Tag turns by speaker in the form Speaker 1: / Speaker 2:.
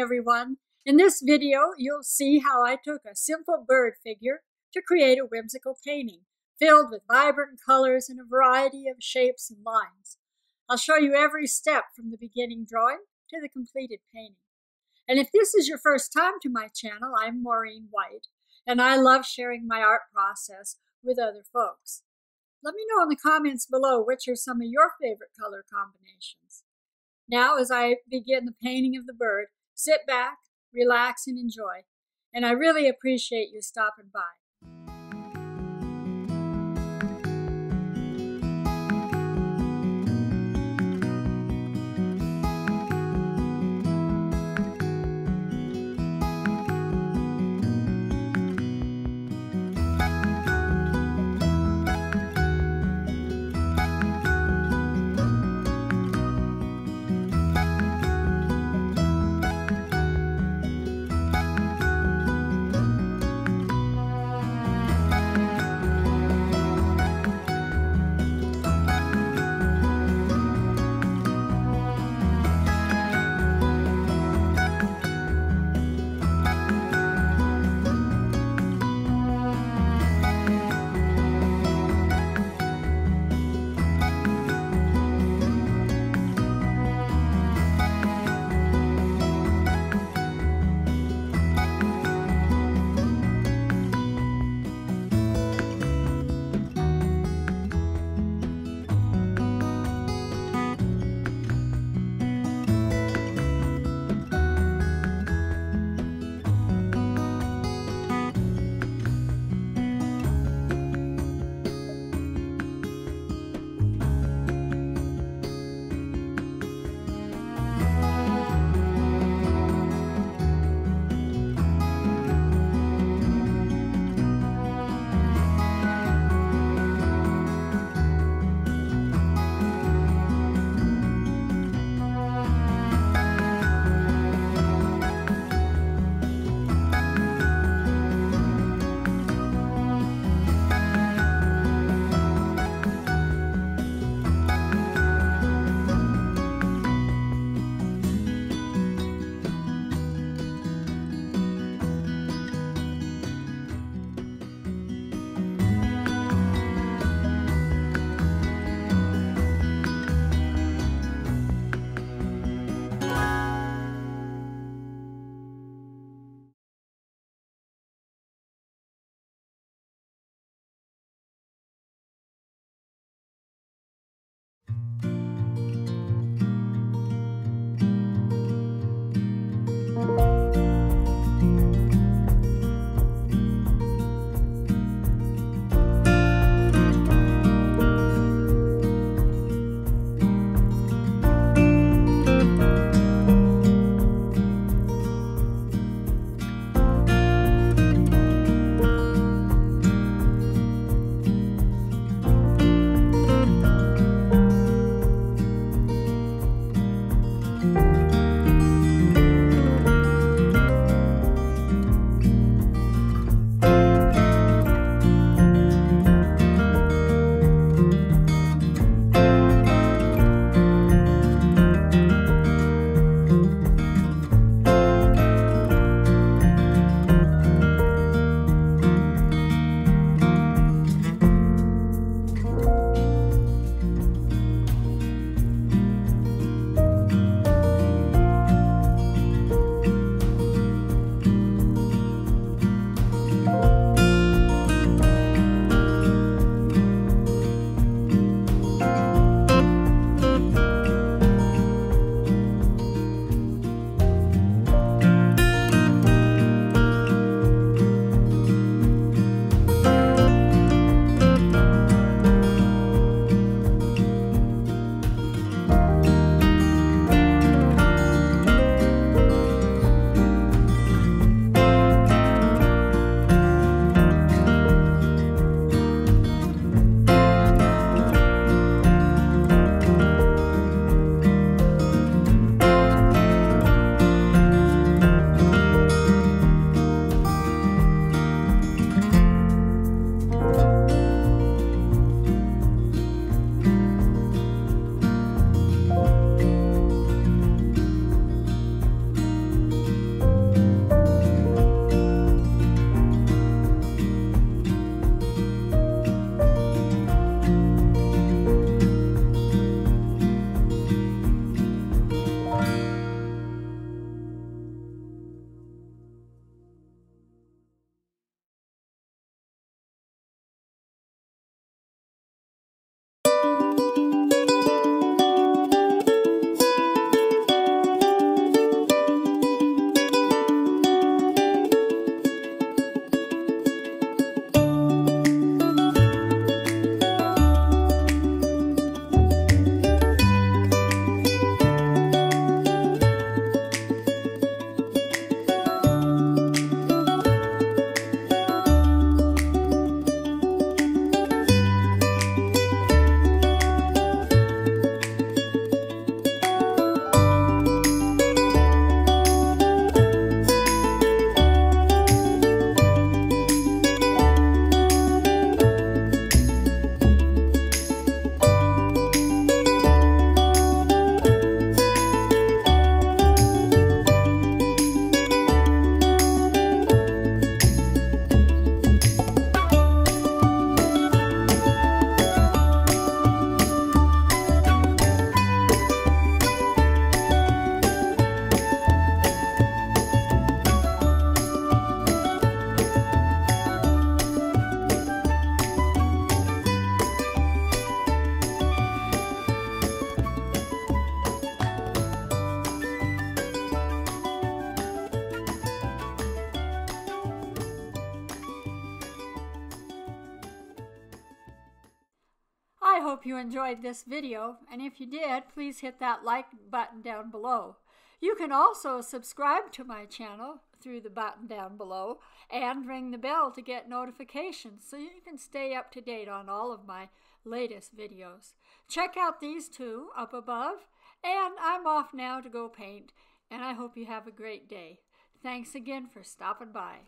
Speaker 1: everyone. In this video, you'll see how I took a simple bird figure to create a whimsical painting filled with vibrant colors and a variety of shapes and lines. I'll show you every step from the beginning drawing to the completed painting. And if this is your first time to my channel, I'm Maureen White, and I love sharing my art process with other folks. Let me know in the comments below which are some of your favorite color combinations. Now, as I begin the painting of the bird, sit back, relax, and enjoy. And I really appreciate you stopping by. I hope you enjoyed this video, and if you did, please hit that like button down below. You can also subscribe to my channel through the button down below and ring the bell to get notifications so you can stay up to date on all of my latest videos. Check out these two up above, and I'm off now to go paint, and I hope you have a great day. Thanks again for stopping by.